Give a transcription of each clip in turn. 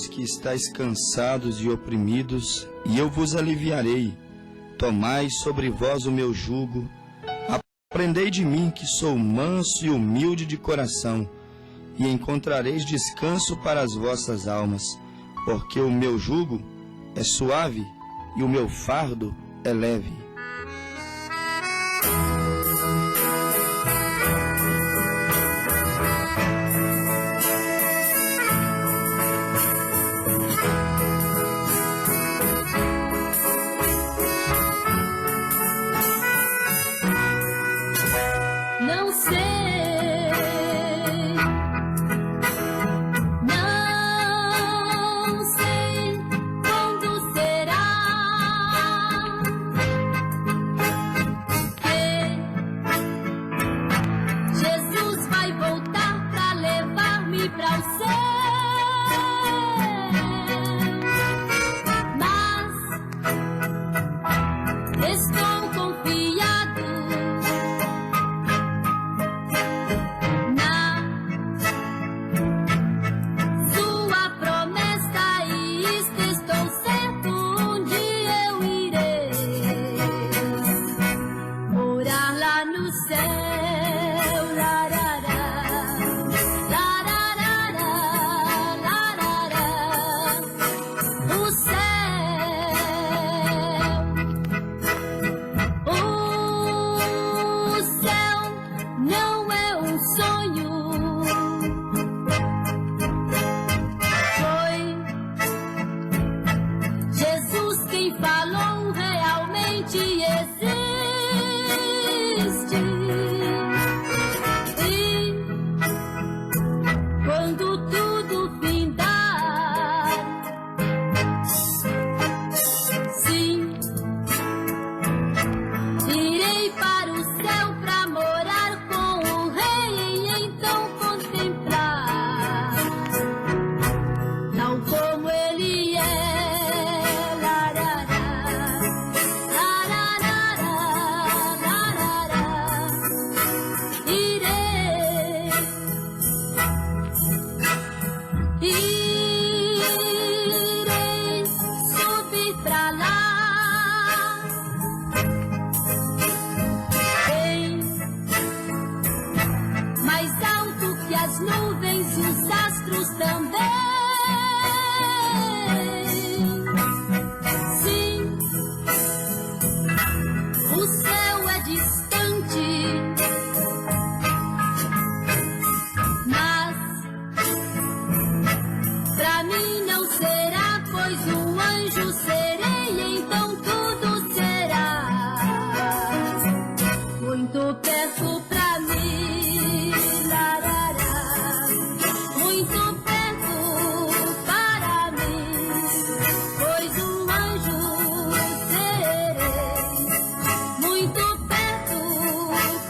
os que estáis cansados e oprimidos, e eu vos aliviarei. Tomai sobre vós o meu jugo. Aprendei de mim, que sou manso e humilde de coração, e encontrareis descanso para as vossas almas, porque o meu jugo é suave e o meu fardo é leve. Não sei, não sei quando será que Jesus vai voltar pra levar-me pra o céu. Mas estou confiado na sua promessa, e isto estou certo, um dia eu irei morar lá no céu. Larará, larará, larará. O céu não é um sonho, foi Jesus quem falou, realmente existe. E quando tudo findar, sim, irei para o céu pra morar com o Rei e então contemplar tal como ele é. Larará, larará, larará. Irei subir pra lá, bem mais alto que as nuvens e os astros também. Sim, o céu é distante, mas pra mim não será, pois um anjo serei, e então tudo será muito perto pra mim. Larará, muito perto para mim, pois um anjo serei. Muito perto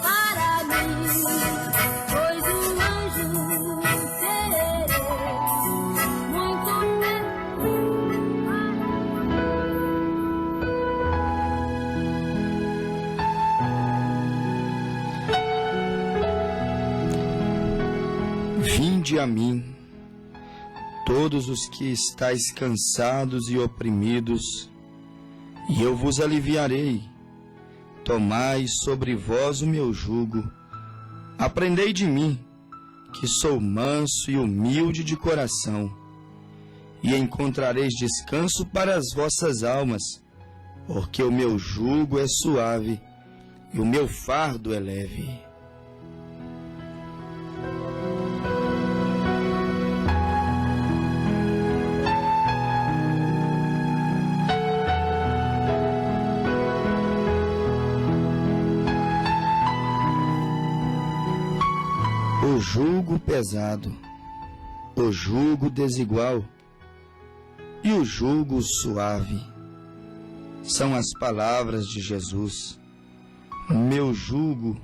para mim, pois um anjo serei. Muito perto Vinde a mim, todos os que estáis cansados e oprimidos, e eu vos aliviarei. Tomai sobre vós o meu jugo. Aprendei de mim, que sou manso e humilde de coração, e encontrareis descanso para as vossas almas, porque o meu jugo é suave e o meu fardo é leve. O jugo pesado, o jugo desigual e o jugo suave são as palavras de Jesus. Meu jugo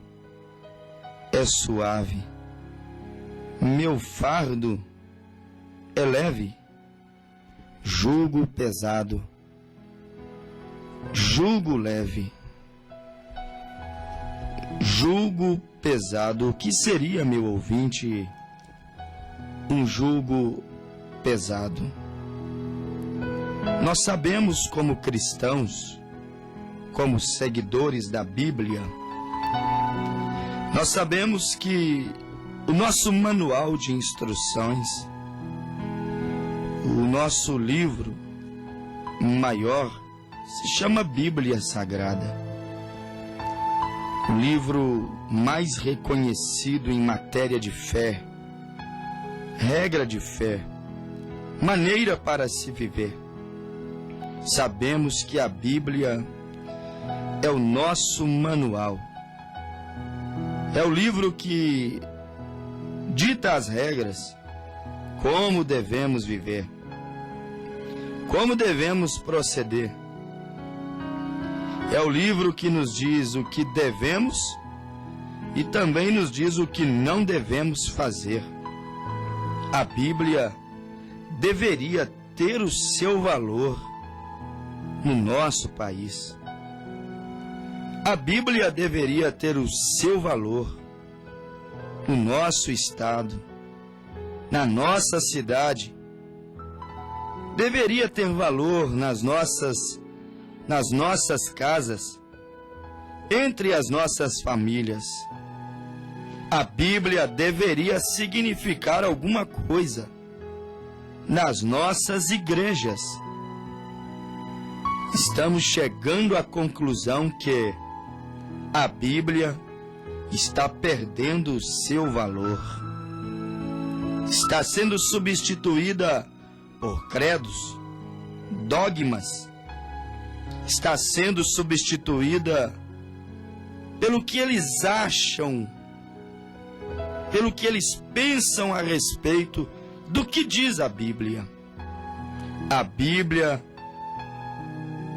é suave, meu fardo é leve. Jugo pesado, jugo leve. Jugo pesado. O que seria, meu ouvinte, um jugo pesado? Nós sabemos, como cristãos, como seguidores da Bíblia, nós sabemos que o nosso manual de instruções, o nosso livro maior, se chama Bíblia Sagrada. O livro mais reconhecido em matéria de fé, regra de fé, maneira para se viver. Sabemos que a Bíblia é o nosso manual. É o livro que dita as regras, como devemos viver, como devemos proceder. É o livro que nos diz o que devemos e também nos diz o que não devemos fazer. A Bíblia deveria ter o seu valor no nosso país. A Bíblia deveria ter o seu valor no nosso estado, na nossa cidade. Deveria ter valor nas nossas casas, entre as nossas famílias. A Bíblia deveria significar alguma coisa nas nossas igrejas. Estamos chegando à conclusão que a Bíblia está perdendo o seu valor. Está sendo substituída por credos, dogmas. Está sendo substituída pelo que eles acham, pelo que eles pensam a respeito do que diz a Bíblia. A Bíblia,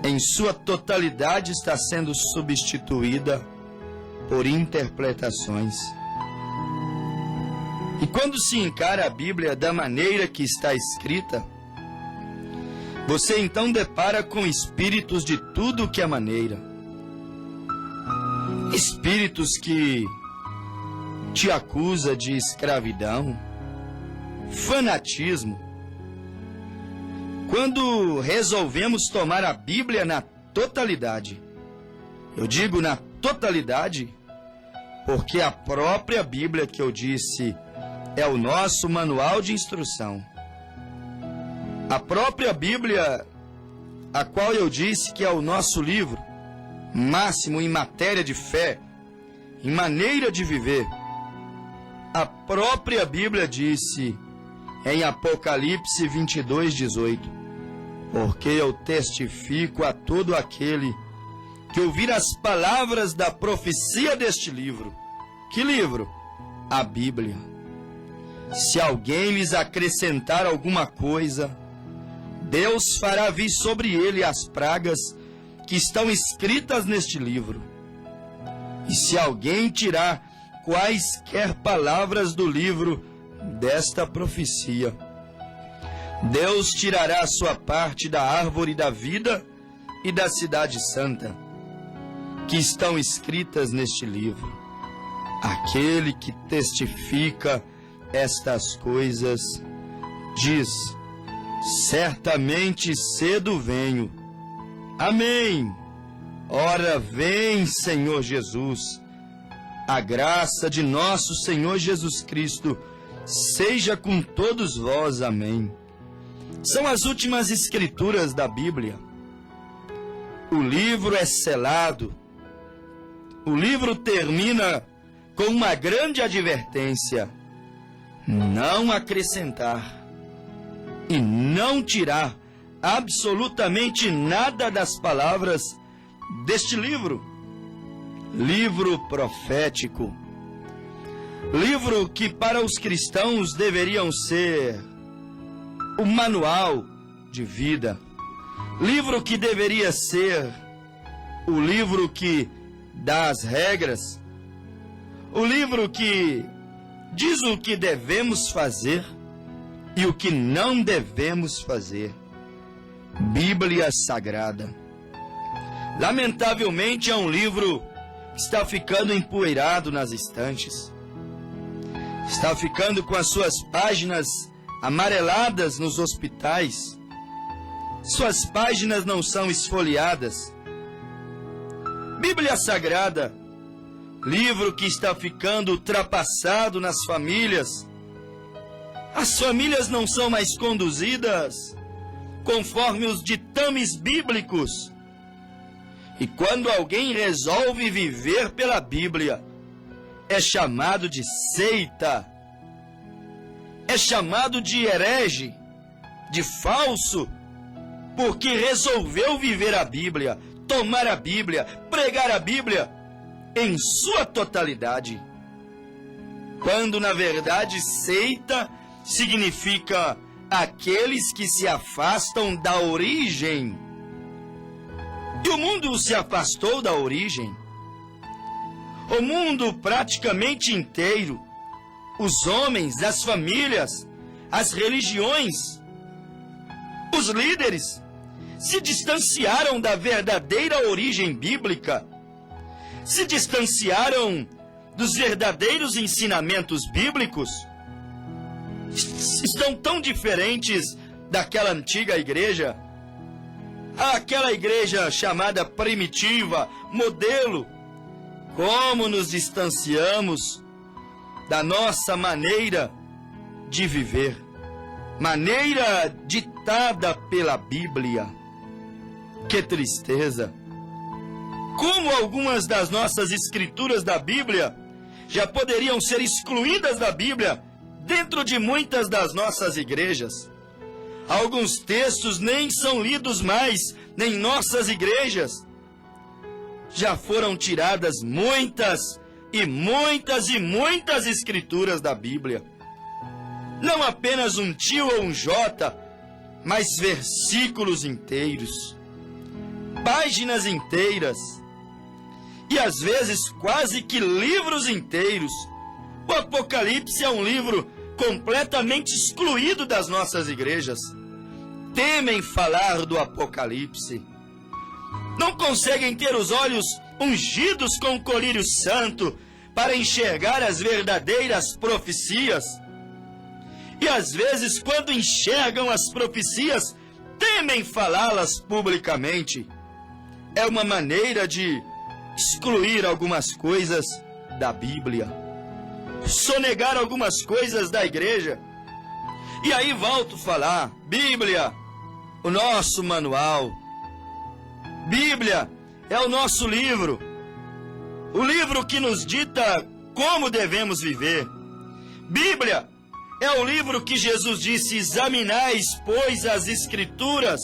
em sua totalidade, está sendo substituída por interpretações. E quando se encara a Bíblia da maneira que está escrita, você então depara com espíritos de tudo que é maneira. Espíritos que te acusam de escravidão, fanatismo. Quando resolvemos tomar a Bíblia na totalidade, eu digo na totalidade, porque a própria Bíblia que eu disse é o nosso manual de instrução. A própria Bíblia, a qual eu disse que é o nosso livro máximo em matéria de fé, em maneira de viver. A própria Bíblia disse em Apocalipse 22:18, porque eu testifico a todo aquele que ouvir as palavras da profecia deste livro. Que livro? A Bíblia. Se alguém lhes acrescentar alguma coisa, Deus fará vir sobre ele as pragas que estão escritas neste livro. E se alguém tirar quaisquer palavras do livro desta profecia, Deus tirará a sua parte da árvore da vida e da cidade santa, que estão escritas neste livro. Aquele que testifica estas coisas diz: certamente cedo venho. Amém. Ora vem, Senhor Jesus. A graça de nosso Senhor Jesus Cristo seja com todos vós. Amém. São as últimas escrituras da Bíblia. O livro é selado. O livro termina com uma grande advertência: não acrescentar e não tirar absolutamente nada das palavras deste livro. Livro profético. Livro que para os cristãos deveriam ser o manual de vida. Livro que deveria ser o livro que dá as regras. O livro que diz o que devemos fazer e o que não devemos fazer. Bíblia Sagrada. Lamentavelmente é um livro que está ficando empoeirado nas estantes. Está ficando com as suas páginas amareladas nos hospitais. Suas páginas não são esfoliadas. Bíblia Sagrada, livro que está ficando ultrapassado nas famílias. As famílias não são mais conduzidas conforme os ditames bíblicos. E quando alguém resolve viver pela Bíblia, é chamado de seita, é chamado de herege, de falso, porque resolveu viver a Bíblia, tomar a Bíblia, pregar a Bíblia em sua totalidade. Quando, na verdade, seita significa aqueles que se afastam da origem. E o mundo se afastou da origem. O mundo praticamente inteiro, os homens, as famílias, as religiões, os líderes, se distanciaram da verdadeira origem bíblica, se distanciaram dos verdadeiros ensinamentos bíblicos, estão tão diferentes daquela antiga igreja, aquela igreja chamada primitiva, modelo. Como nos distanciamos da nossa maneira de viver, maneira ditada pela Bíblia. Que tristeza! Como algumas das nossas escrituras da Bíblia já poderiam ser excluídas da Bíblia dentro de muitas das nossas igrejas. Alguns textos nem são lidos mais em nossas igrejas. Já foram tiradas muitas e muitas e muitas escrituras da Bíblia. Não apenas um tio ou um jota, mas versículos inteiros, páginas inteiras, e às vezes quase que livros inteiros. O Apocalipse é um livro completamente excluído das nossas igrejas. Temem falar do Apocalipse. Não conseguem ter os olhos ungidos com o colírio santo para enxergar as verdadeiras profecias. E às vezes, quando enxergam as profecias, temem falá-las publicamente. É uma maneira de excluir algumas coisas da Bíblia, sonegar algumas coisas da igreja. E aí volto a falar, Bíblia, o nosso manual. Bíblia é o nosso livro, o livro que nos dita como devemos viver. Bíblia é o livro que Jesus disse: examinais, pois, as Escrituras,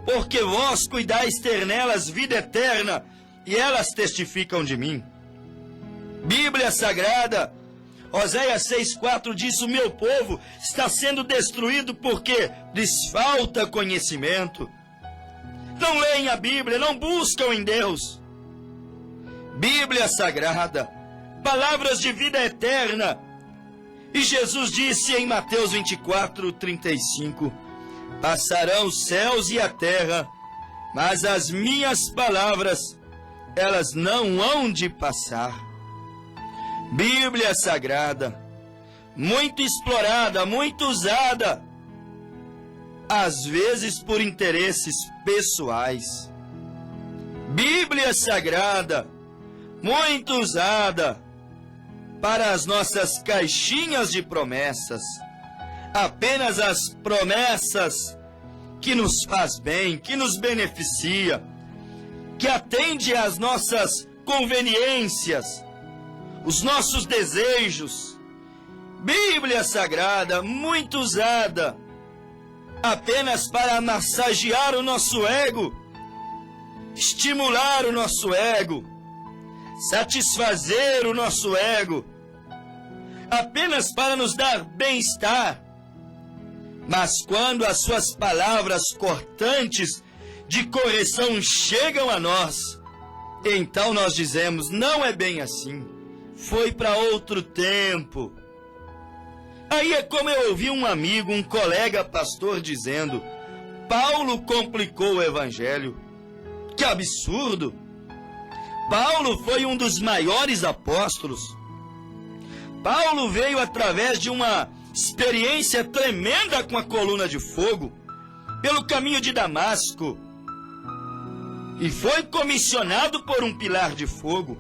porque vós cuidais ter nelas vida eterna, e elas testificam de mim. Bíblia Sagrada, Oséias 6,4 diz: o meu povo está sendo destruído porque lhes falta conhecimento. Não leem a Bíblia, não buscam em Deus. Bíblia Sagrada, palavras de vida eterna. E Jesus disse em Mateus 24:35: passarão os céus e a terra, mas as minhas palavras, elas não hão de passar. Bíblia Sagrada, muito explorada, muito usada, às vezes por interesses pessoais. Bíblia Sagrada, muito usada para as nossas caixinhas de promessas. Apenas as promessas que nos faz bem, que nos beneficia, que atende às nossas conveniências, os nossos desejos. Bíblia Sagrada, muito usada apenas para massagear o nosso ego, estimular o nosso ego, satisfazer o nosso ego, apenas para nos dar bem-estar. Mas quando as suas palavras cortantes de correção chegam a nós, então nós dizemos: não é bem assim, foi para outro tempo. Aí é como eu ouvi um amigo, um colega pastor dizendo: Paulo complicou o evangelho. Que absurdo! Paulo foi um dos maiores apóstolos. Paulo veio através de uma experiência tremenda com a coluna de fogo. pelo caminho de Damasco e foi comissionado por um pilar de fogo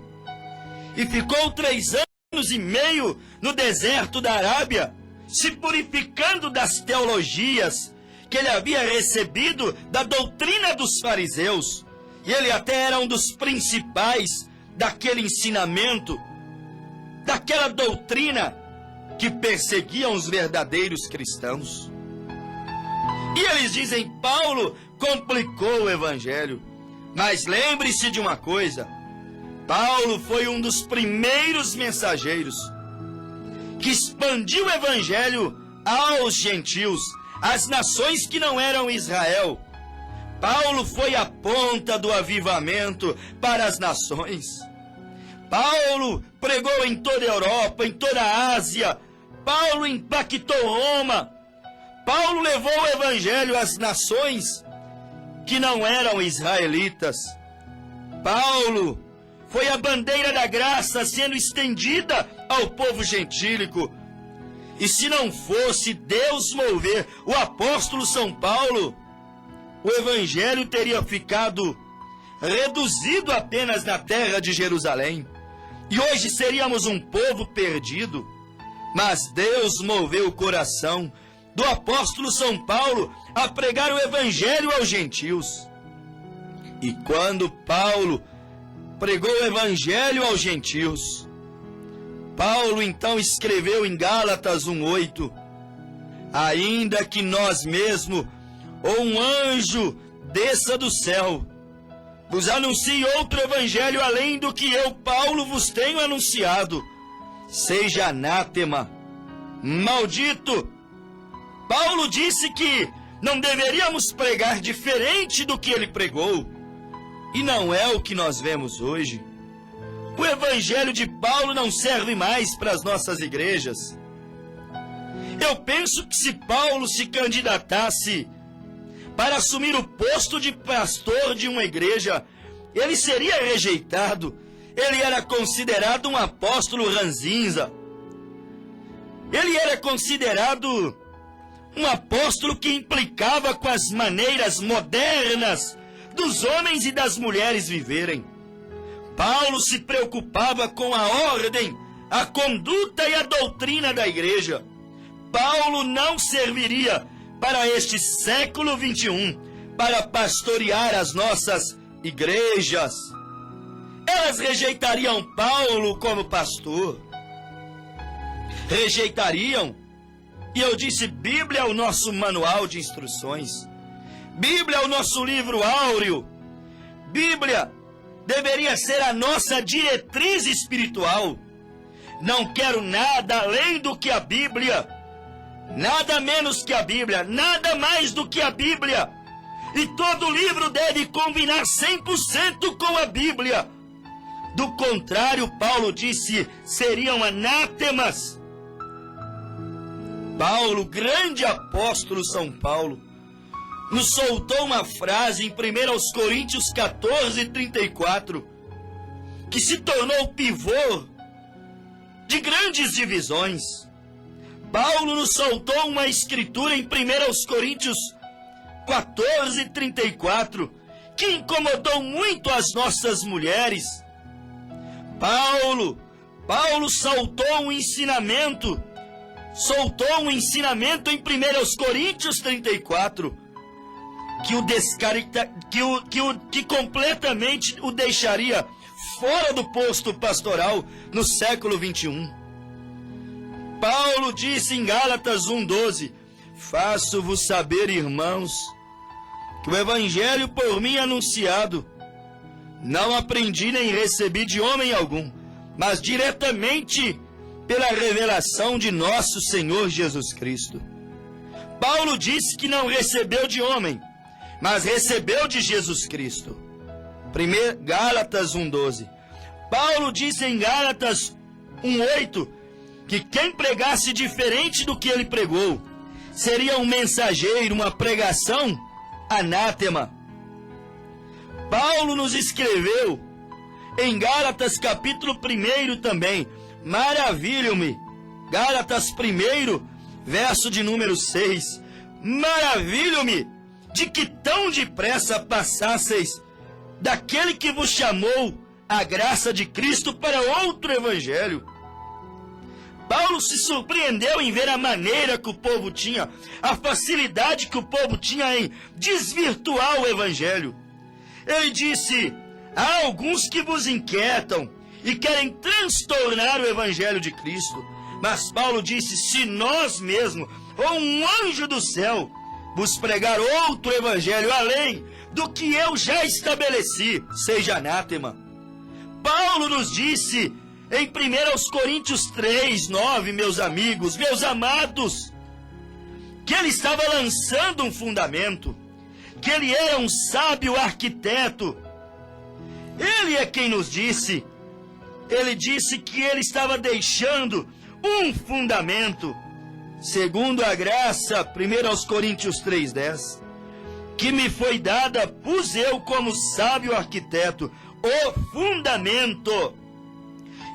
e ficou 3 anos e meio no deserto da Arábia, se purificando das teologias que ele havia recebido da doutrina dos fariseus. E ele até era um dos principais daquele ensinamento, daquela doutrina que perseguiam os verdadeiros cristãos. E eles dizem, Paulo complicou o evangelho. Mas lembre-se de uma coisa, Paulo foi um dos primeiros mensageiros que expandiu o evangelho aos gentios, às nações que não eram Israel. Paulo foi a ponta do avivamento para as nações. Paulo pregou em toda a Europa, em toda a Ásia. Paulo impactou Roma. Paulo levou o evangelho às nações que não eram israelitas. Paulo foi a bandeira da graça sendo estendida ao povo gentílico. E se não fosse Deus mover o apóstolo São Paulo, o evangelho teria ficado reduzido apenas na terra de Jerusalém. E hoje seríamos um povo perdido. Mas Deus moveu o coração do apóstolo São Paulo a pregar o evangelho aos gentios. E quando Paulo pregou o evangelho aos gentios, Paulo então escreveu em Gálatas 1:8, ainda que nós mesmos ou um anjo desça do céu, vos anuncie outro evangelho além do que eu, Paulo, vos tenho anunciado, seja anátema, maldito. Paulo disse que não deveríamos pregar diferente do que ele pregou, e não é o que nós vemos hoje. O evangelho de Paulo não serve mais para as nossas igrejas. Eu penso que se Paulo se candidatasse para assumir o posto de pastor de uma igreja, ele seria rejeitado. Ele era considerado um apóstolo ranzinza. Ele era considerado um apóstolo que implicava com as maneiras modernas dos homens e das mulheres viverem. Paulo se preocupava com a ordem, a conduta e a doutrina da igreja. Paulo não serviria para este século 21 para pastorear as nossas igrejas. Elas rejeitariam Paulo como pastor. Rejeitariam. E eu disse, Bíblia é o nosso manual de instruções. Bíblia é o nosso livro áureo. Bíblia deveria ser a nossa diretriz espiritual. Não quero nada além do que a Bíblia. Nada menos que a Bíblia. Nada mais do que a Bíblia. E todo livro deve combinar 100% com a Bíblia. Do contrário, Paulo disse, seriam anátemas. Paulo, grande apóstolo São Paulo, nos soltou uma frase em 1 Coríntios 14:34, que se tornou pivô de grandes divisões. Paulo nos soltou uma escritura em 1 Coríntios 14:34, que incomodou muito as nossas mulheres. Paulo soltou um ensinamento em 1 Coríntios 34, que completamente o deixaria fora do posto pastoral no século 21. Paulo disse em Gálatas 1:12, faço-vos saber, irmãos, que o evangelho por mim anunciado, não aprendi nem recebi de homem algum, mas diretamente pela revelação de nosso Senhor Jesus Cristo. Paulo disse que não recebeu de homem, mas recebeu de Jesus Cristo. Gálatas 1:12. Paulo disse em Gálatas 1:8 que quem pregasse diferente do que ele pregou seria um mensageiro, uma pregação anátema. Paulo nos escreveu em Gálatas capítulo 1 também, maravilho-me, Gálatas 1, verso de número 6, maravilho-me de que tão depressa passasseis daquele que vos chamou a graça de Cristo para outro evangelho. Paulo se surpreendeu em ver a maneira que o povo tinha, a facilidade que o povo tinha em desvirtuar o evangelho. Ele disse: há alguns que vos inquietam e querem transtornar o evangelho de Cristo. Mas Paulo disse: se nós mesmos, ou um anjo do céu, vos pregar outro evangelho além do que eu já estabeleci, seja anátema. Paulo nos disse em 1 Coríntios 3:9, meus amigos, meus amados, que ele estava lançando um fundamento, que ele era um sábio arquiteto. Ele é quem nos disse. Ele disse que ele estava deixando um fundamento, segundo a graça, 1 Coríntios 3:10, que me foi dada, pus eu como sábio arquiteto o fundamento,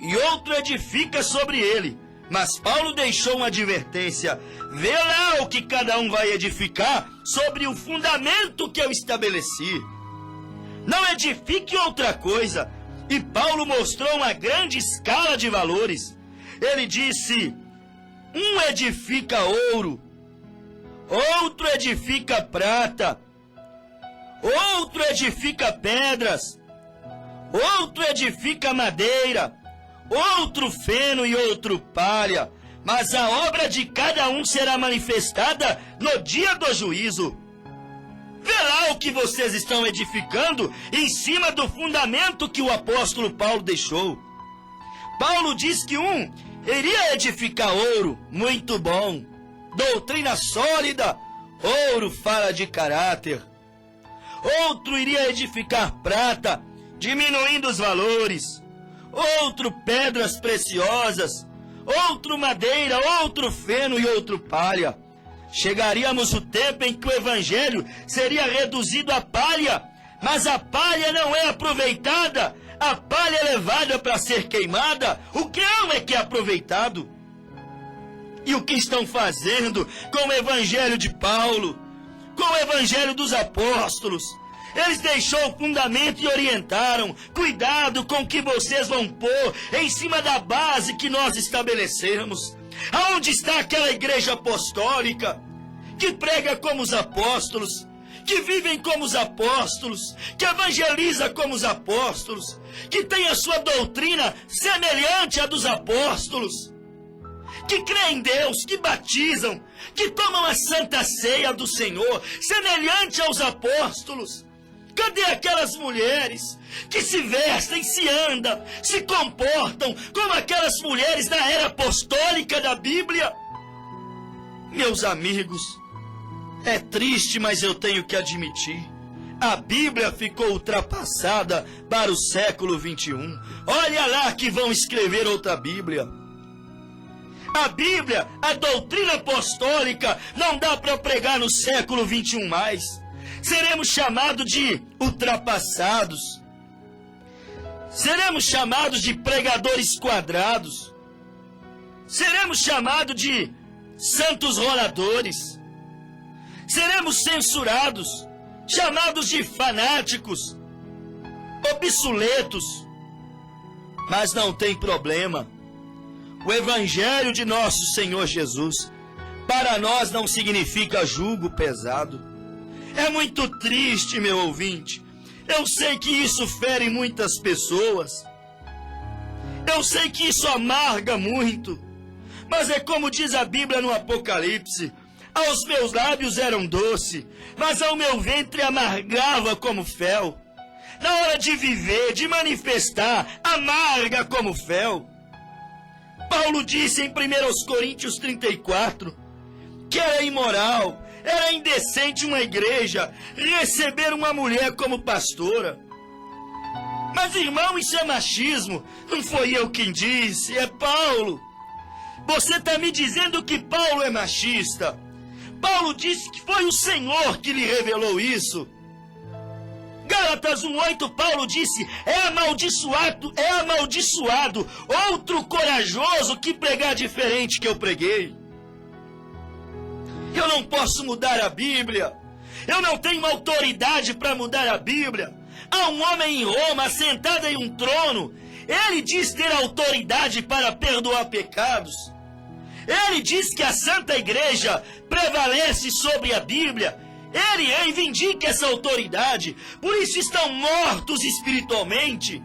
e outro edifica sobre ele. Mas Paulo deixou uma advertência: vê lá o que cada um vai edificar sobre o fundamento que eu estabeleci. Não edifique outra coisa. E Paulo mostrou uma grande escala de valores. Ele disse: um edifica ouro, outro edifica prata, outro edifica pedras, outro edifica madeira, outro feno e outro palha, mas a obra de cada um será manifestada no dia do juízo. Vê lá o que vocês estão edificando em cima do fundamento que o apóstolo Paulo deixou. Paulo diz que um iria edificar ouro, muito bom, doutrina sólida, ouro fala de caráter. Outro iria edificar prata, diminuindo os valores. Outro pedras preciosas, outro madeira, outro feno e outro palha. Chegaríamos o tempo em que o evangelho seria reduzido a palha, mas a palha não é aproveitada, a palha é levada para ser queimada, o grão é que é aproveitado. E o que estão fazendo com o evangelho de Paulo, com o evangelho dos apóstolos? Eles deixaram o fundamento e orientaram: cuidado com o que vocês vão pôr em cima da base que nós estabelecemos. Aonde está aquela igreja apostólica que prega como os apóstolos, que vivem como os apóstolos, que evangeliza como os apóstolos, que tem a sua doutrina semelhante à dos apóstolos, que crê em Deus, que batizam, que tomam a santa ceia do Senhor, semelhante aos apóstolos? Cadê aquelas mulheres que se vestem, se andam, se comportam como aquelas mulheres da era apostólica da Bíblia? Meus amigos, é triste, mas eu tenho que admitir: a Bíblia ficou ultrapassada para o século 21. Olha lá que vão escrever outra Bíblia. A Bíblia, a doutrina apostólica, não dá para pregar no século 21 mais. Seremos chamados de ultrapassados. Seremos chamados de pregadores quadrados. Seremos chamados de santos roladores. Seremos censurados, chamados de fanáticos, obsoletos. Mas não tem problema. O evangelho de nosso Senhor Jesus, para nós, não significa jugo pesado. É muito triste, meu ouvinte. Eu sei que isso fere muitas pessoas. Eu sei que isso amarga muito. Mas é como diz a Bíblia no Apocalipse: aos meus lábios eram doce, mas ao meu ventre amargava como fel. Na hora de viver, de manifestar, amarga como fel. Paulo disse em 1 Coríntios 34 que era imoral, era indecente uma igreja receber uma mulher como pastora. Mas, irmão, isso é machismo. Não foi eu quem disse, é Paulo. Você está me dizendo que Paulo é machista? Paulo disse que foi o Senhor que lhe revelou isso. Gálatas 1:8, Paulo disse: é amaldiçoado outro corajoso que pregar diferente que eu preguei. Eu não posso mudar a Bíblia. Eu não tenho autoridade para mudar a Bíblia. Há um homem em Roma sentado em um trono. Ele diz ter autoridade para perdoar pecados. Ele diz que a Santa Igreja prevalece sobre a Bíblia. Ele reivindica essa autoridade. Por isso estão mortos espiritualmente.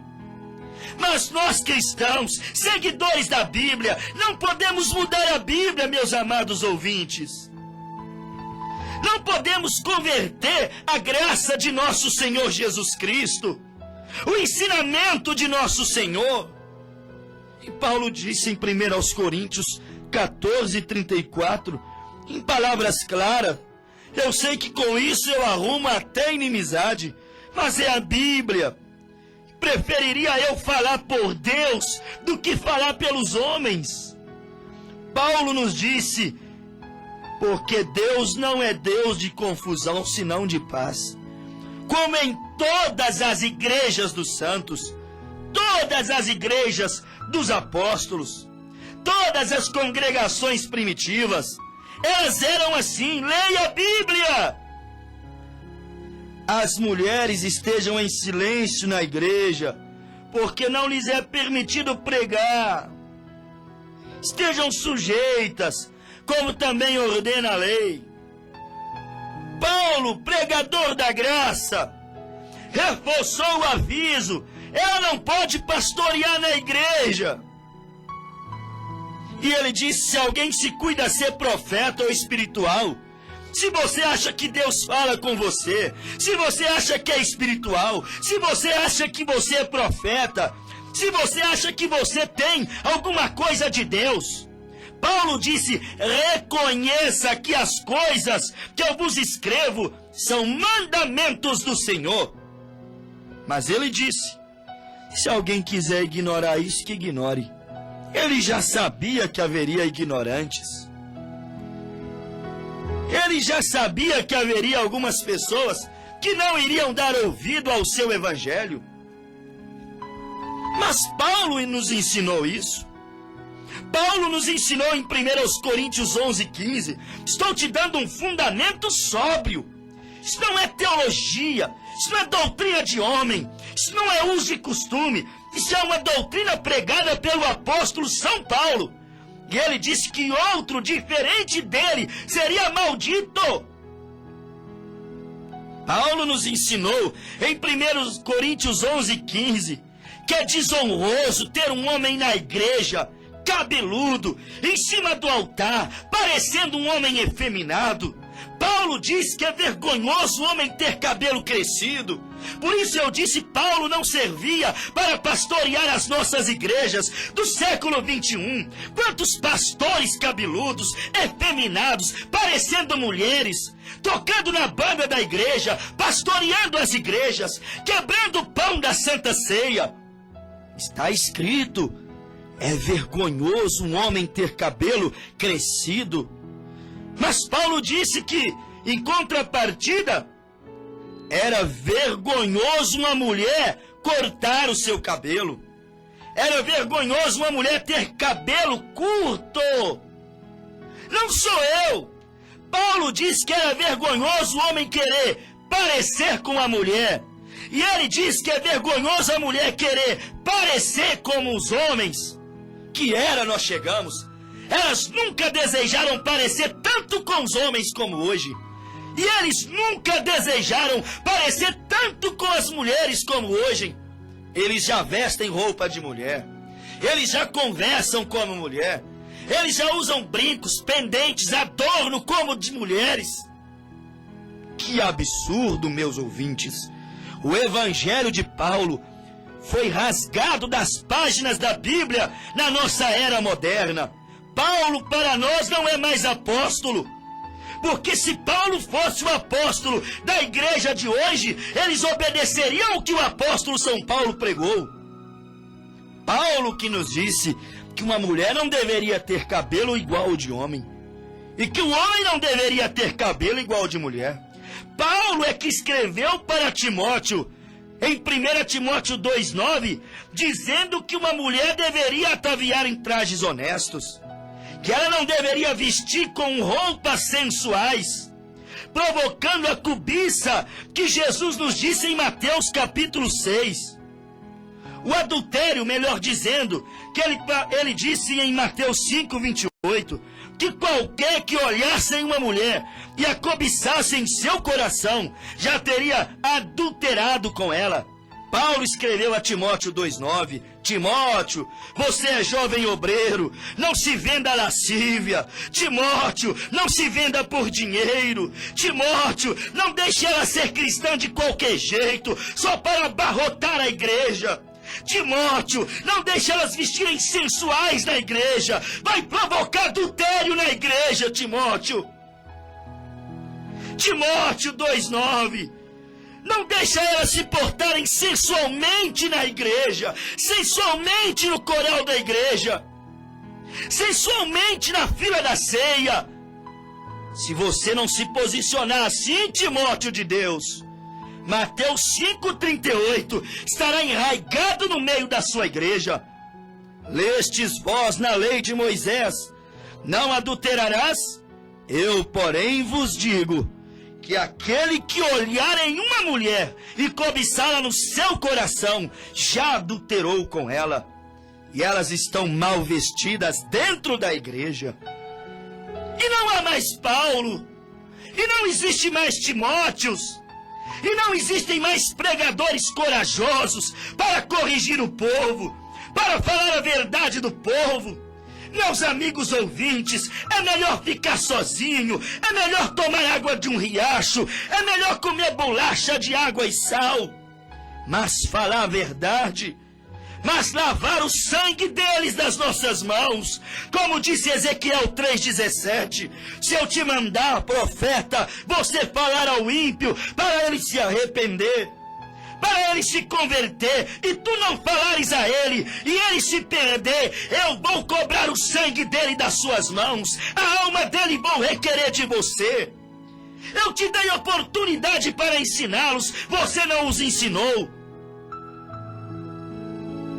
Mas nós cristãos, seguidores da Bíblia, não podemos mudar a Bíblia, meus amados ouvintes. Não podemos converter a graça de nosso Senhor Jesus Cristo, o ensinamento de nosso Senhor. E Paulo disse em 1 Coríntios 14:34, em palavras claras, eu sei que com isso eu arrumo até inimizade, mas é a Bíblia. Preferiria eu falar por Deus do que falar pelos homens. Paulo nos disse, porque Deus não é Deus de confusão, senão de paz. Como em todas as igrejas dos santos, todas as igrejas dos apóstolos, todas as congregações primitivas, elas eram assim. Leia a Bíblia. As mulheres estejam em silêncio na igreja, porque não lhes é permitido pregar. Estejam sujeitas, como também ordena a lei. Paulo, pregador da graça, reforçou o aviso: ela não pode pastorear na igreja. E ele disse: se alguém se cuida ser profeta ou espiritual, se você acha que Deus fala com você, se você acha que é espiritual, se você acha que você é profeta, se você acha que você tem alguma coisa de Deus, Paulo disse: reconheça que as coisas que eu vos escrevo são mandamentos do Senhor. Mas ele disse: se alguém quiser ignorar isso, que ignore. Ele já sabia que haveria ignorantes. Ele já sabia que haveria algumas pessoas que não iriam dar ouvido ao seu evangelho. Mas Paulo nos ensinou isso. Paulo nos ensinou em 1 Coríntios 11:15. Estou te dando um fundamento sóbrio. Isso não é teologia. Isso não é doutrina de homem. Isso não é uso e costume. Isso é uma doutrina pregada pelo apóstolo São Paulo. E ele disse que outro diferente dele seria maldito. Paulo nos ensinou em 1 Coríntios 11:15 que é desonroso ter um homem na igreja, cabeludo, em cima do altar, parecendo um homem efeminado. Paulo diz que é vergonhoso o homem ter cabelo crescido. Por isso eu disse, Paulo não servia para pastorear as nossas igrejas do século 21. Quantos pastores cabeludos, efeminados, parecendo mulheres, tocando na banda da igreja, pastoreando as igrejas, quebrando o pão da Santa Ceia. Está escrito, é vergonhoso um homem ter cabelo crescido. Mas Paulo disse que, em contrapartida, era vergonhoso uma mulher cortar o seu cabelo. Era vergonhoso uma mulher ter cabelo curto. Não sou eu. Paulo disse que era vergonhoso o homem querer parecer com a mulher. E ele diz que é vergonhoso a mulher querer parecer como os homens. Que era nós chegamos. Elas nunca desejaram parecer tanto com os homens como hoje. E eles nunca desejaram parecer tanto com as mulheres como hoje. Eles já vestem roupa de mulher. Eles já conversam como mulher. Eles já usam brincos, pendentes, adorno como de mulheres. Que absurdo, meus ouvintes. O evangelho de Paulo foi rasgado das páginas da Bíblia na nossa era moderna. Paulo para nós não é mais apóstolo. Porque se Paulo fosse o apóstolo da igreja de hoje, eles obedeceriam ao que o apóstolo São Paulo pregou. Paulo que nos disse que uma mulher não deveria ter cabelo igual ao de homem. E que o homem não deveria ter cabelo igual ao de mulher. Paulo é que escreveu para Timóteo, em 1 Timóteo 2,9, dizendo que uma mulher deveria ataviar em trajes honestos. Que ela não deveria vestir com roupas sensuais. provocando a cobiça que Jesus nos disse em Mateus capítulo 6. O adultério, melhor dizendo, que ele disse em Mateus 5:28, que qualquer que olhasse em uma mulher e a cobiçasse em seu coração, já teria adulterado com ela. Paulo escreveu a Timóteo 2:9, Timóteo, você é jovem obreiro, não se venda a lascívia. Timóteo, não se venda por dinheiro. Timóteo, não deixe ela ser cristã de qualquer jeito, só para abarrotar a igreja. Timóteo, não deixe elas vestirem sensuais na igreja, vai provocar adultério na igreja, Timóteo. Timóteo 2:9, não deixa elas se portarem sensualmente na igreja, sensualmente no coral da igreja, sensualmente na fila da ceia. Se você não se posicionar assim, Timóteo de Deus, Mateus 5:38 estará enraizado no meio da sua igreja. Lestes vós na lei de Moisés, não adulterarás? Eu, porém, vos digo que aquele que olhar em uma mulher e cobiçá-la no seu coração, já adulterou com ela. E elas estão mal vestidas dentro da igreja. E não há mais Paulo, e não existe mais Timóteos, e não existem mais pregadores corajosos para corrigir o povo, para falar a verdade do povo. Meus amigos ouvintes, é melhor ficar sozinho, é melhor tomar água de um riacho, é melhor comer bolacha de água e sal. Mas falar a verdade, mas lavar o sangue deles das nossas mãos, como disse Ezequiel 3:17, se eu te mandar, profeta, você falar ao ímpio, para ele se arrepender, para ele se converter, e tu não falares a ele, e ele se perder, eu vou cobrar o sangue dele das suas mãos, a alma dele vou requerer de você. Eu te dei oportunidade para ensiná-los, você não os ensinou.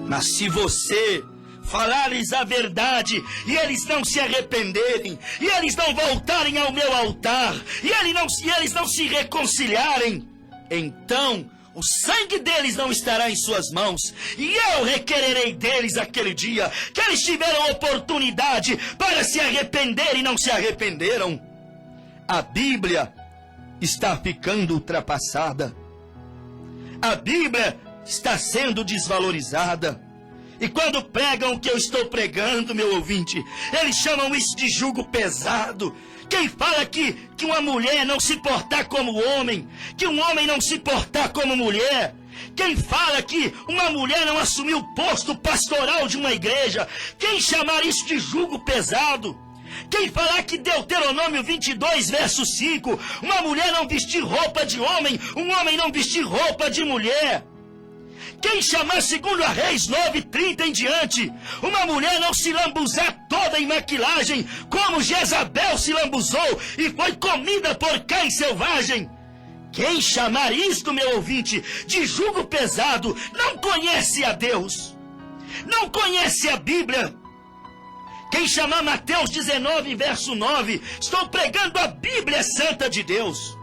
Mas se você falares a verdade, e eles não se arrependerem, e eles não voltarem ao meu altar, e eles não se reconciliarem, então o sangue deles não estará em suas mãos, e eu requererei deles aquele dia que eles tiveram oportunidade para se arrepender e não se arrependeram. A Bíblia está ficando ultrapassada. A Bíblia está sendo desvalorizada. E quando pregam o que eu estou pregando, meu ouvinte, eles chamam isso de jugo pesado. Quem fala que uma mulher não se portar como homem, que um homem não se portar como mulher, quem fala que uma mulher não assumir o posto pastoral de uma igreja, quem chamar isso de jugo pesado, quem falar que Deuteronômio 22, verso 5, uma mulher não vestir roupa de homem, um homem não vestir roupa de mulher, quem chamar segundo a Reis 9:30 em diante, uma mulher não se lambuzar toda em maquilagem, como Jezabel se lambuzou e foi comida por cães selvagem. Quem chamar isto, meu ouvinte, de jugo pesado, não conhece a Deus, não conhece a Bíblia. Quem chamar Mateus 19, verso 9, estou pregando a Bíblia Santa de Deus.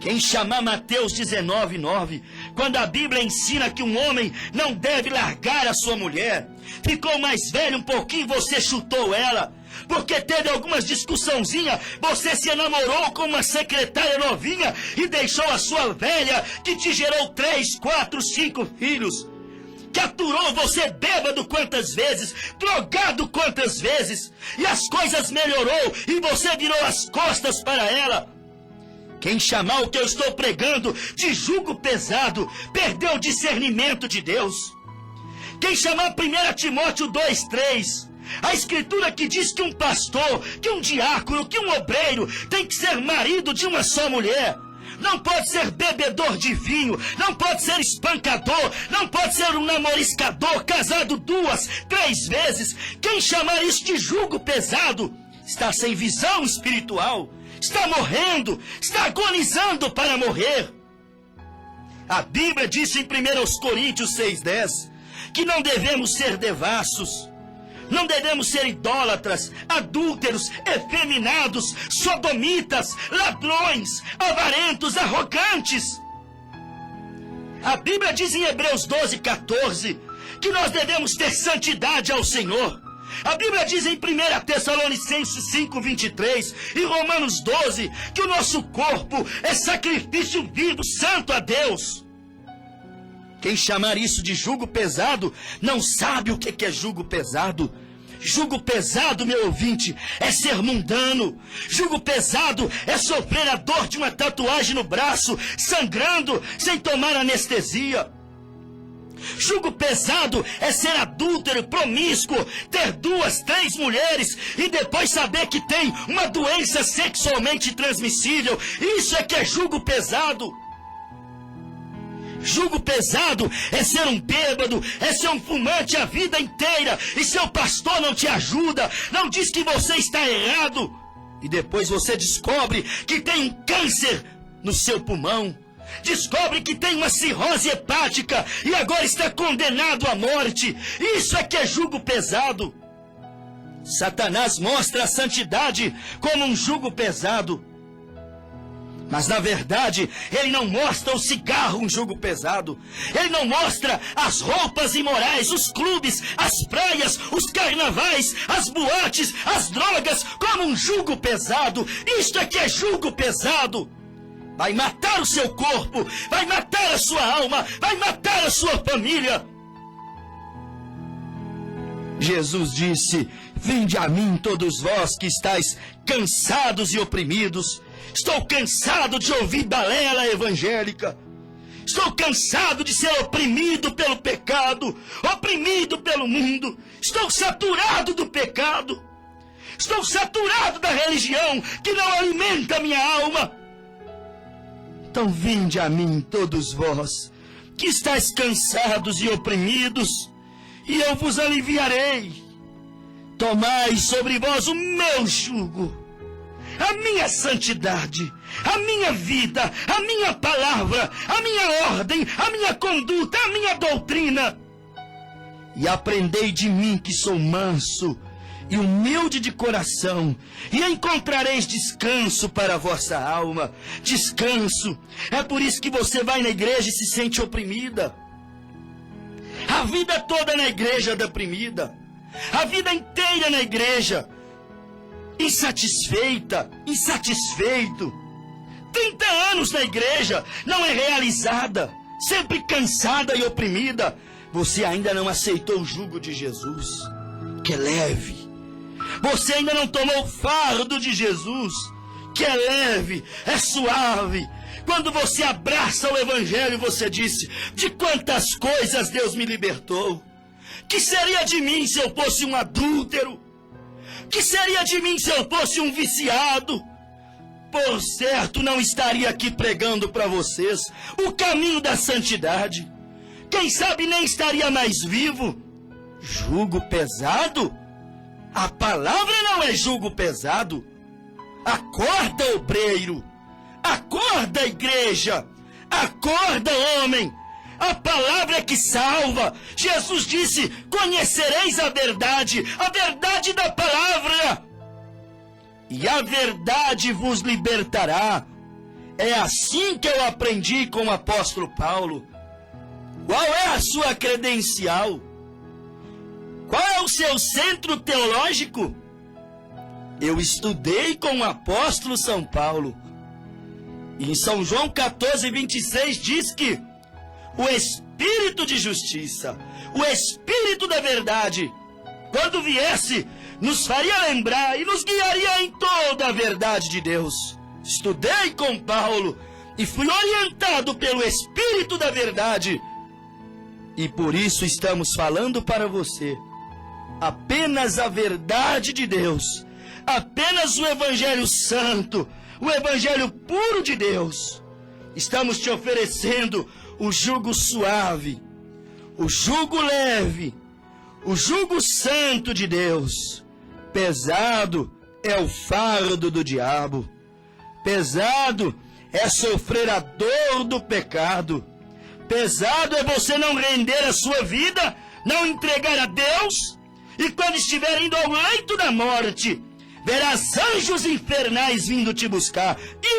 Quem chamar Mateus 19, 9, quando a Bíblia ensina que um homem não deve largar a sua mulher, ficou mais velho um pouquinho, você chutou ela, porque teve algumas discussãozinhas, você se namorou com uma secretária novinha e deixou a sua velha, que te gerou 3, 4, 5 filhos, que aturou você bêbado quantas vezes, drogado quantas vezes, e as coisas melhorou e você virou as costas para ela. Quem chamar o que eu estou pregando de jugo pesado, perdeu o discernimento de Deus. Quem chamar 1 Timóteo 2:3, a escritura que diz que um pastor, que um diácono, que um obreiro tem que ser marido de uma só mulher, não pode ser bebedor de vinho, não pode ser espancador, não pode ser um namoriscador, casado 2, 3 vezes. Quem chamar isso de jugo pesado, está sem visão espiritual, está morrendo, está agonizando para morrer. A Bíblia diz em 1 Coríntios 6:10 que não devemos ser devassos, Não devemos ser idólatras, adúlteros, efeminados, sodomitas, ladrões, avarentos, arrogantes. A Bíblia diz em Hebreus 12:14 que nós devemos ter santidade ao Senhor. A Bíblia diz em 1 Tessalonicenses 5:23 e Romanos 12 que o nosso corpo é sacrifício vivo, santo a Deus. Quem chamar isso de jugo pesado não sabe o que é jugo pesado. Jugo pesado, meu ouvinte, é ser mundano. Jugo pesado é sofrer a dor de uma tatuagem no braço, sangrando, sem tomar anestesia. Jugo pesado é ser adúltero, promíscuo, ter 2, 3 mulheres e depois saber que tem uma doença sexualmente transmissível. Isso é que é jugo pesado. Jugo pesado é ser um bêbado, é ser um fumante a vida inteira e seu pastor não te ajuda, não diz que você está errado e depois você descobre que tem um câncer no seu pulmão, descobre que tem uma cirrose hepática e agora está condenado à morte. Isso é que é jugo pesado. Satanás mostra a santidade como um jugo pesado. Mas na verdade, ele não mostra o cigarro um jugo pesado. Ele não mostra as roupas imorais, os clubes, as praias, os carnavais, as boates, as drogas como um jugo pesado. Isto é que é jugo pesado. Vai matar o seu corpo, vai matar a sua alma, vai matar a sua família. Jesus disse: vinde a mim todos vós que estáis cansados e oprimidos. Estou cansado de ouvir balela evangélica. Estou cansado de ser oprimido pelo pecado, oprimido pelo mundo. Estou saturado do pecado. Estou saturado da religião que não alimenta a minha alma. Então vinde a mim todos vós que estáis cansados e oprimidos, e eu vos aliviarei. Tomai sobre vós o meu jugo, a minha santidade, a minha vida, a minha palavra, a minha ordem, a minha conduta, a minha doutrina. E aprendei de mim que sou manso e humilde de coração, e encontrareis descanso para a vossa alma. Descanso. É por isso que você vai na igreja e se sente oprimida. A vida toda na igreja deprimida. A vida inteira na igreja insatisfeita, insatisfeito. 30 anos na igreja, não é realizada, sempre cansada e oprimida. Você ainda não aceitou o jugo de Jesus, que é leve. Você ainda não tomou o fardo de Jesus, que é leve, é suave. Quando você abraça o evangelho, você disse: de quantas coisas Deus me libertou. Que seria de mim se eu fosse um adúltero? Que seria de mim se eu fosse um viciado? Por certo, não estaria aqui pregando para vocês o caminho da santidade. Quem sabe nem estaria mais vivo. Jugo pesado? A palavra não é jugo pesado. Acorda, obreiro. Acorda, igreja. Acorda, homem. A palavra é que salva. Jesus disse: conhecereis a verdade da palavra, e a verdade vos libertará. É assim que eu aprendi com o apóstolo Paulo. Qual é a sua credencial? Qual é o seu centro teológico? Eu estudei com o apóstolo São Paulo. E em São João 14:26 diz que o Espírito de justiça, o Espírito da verdade, quando viesse, nos faria lembrar e nos guiaria em toda a verdade de Deus. Estudei com Paulo e fui orientado pelo Espírito da verdade. E por isso estamos falando para você apenas a verdade de Deus, apenas o Evangelho Santo, o Evangelho puro de Deus. Estamos te oferecendo o jugo suave, o jugo leve, o jugo santo de Deus. Pesado é o fardo do diabo. Pesado é sofrer a dor do pecado. Pesado é você não render a sua vida, não entregar a Deus, E quando estiver indo ao leito da morte, verás anjos infernais vindo te buscar.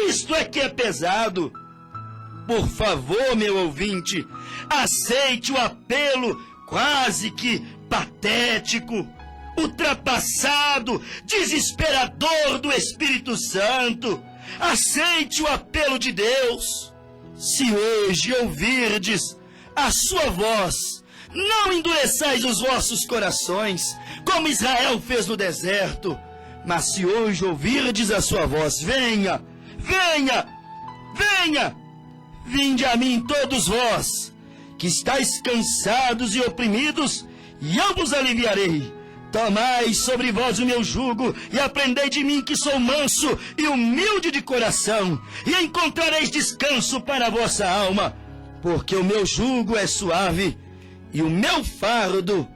Isto é que é pesado. Por favor, meu ouvinte, aceite o apelo quase que patético, ultrapassado, desesperador do Espírito Santo. Aceite o apelo de Deus. Se hoje ouvirdes a sua voz, não endureçais os vossos corações, como Israel fez no deserto. Mas se hoje ouvirdes a sua voz, venha, venha, venha. Vinde a mim todos vós, que estáis cansados e oprimidos, e eu vos aliviarei. Tomai sobre vós o meu jugo, e aprendei de mim, que sou manso e humilde de coração, e encontrareis descanso para a vossa alma, porque o meu jugo é suave, e o meu fardo,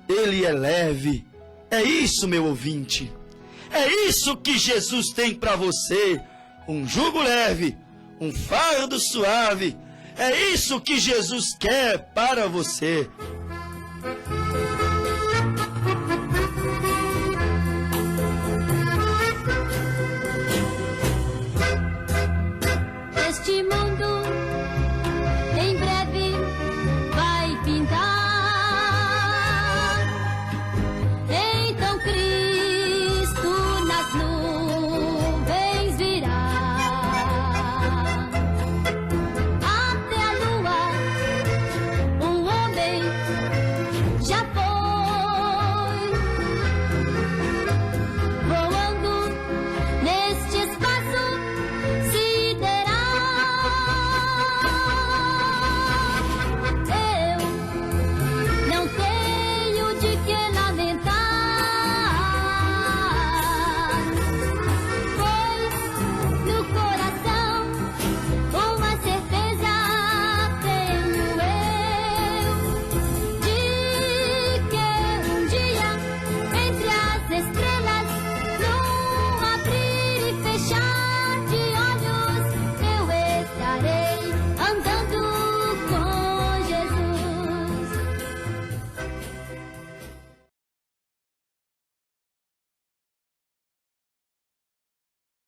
ele é leve. É isso, meu ouvinte. É isso que Jesus tem para você, um jugo leve, um fardo suave. É isso que Jesus quer para você.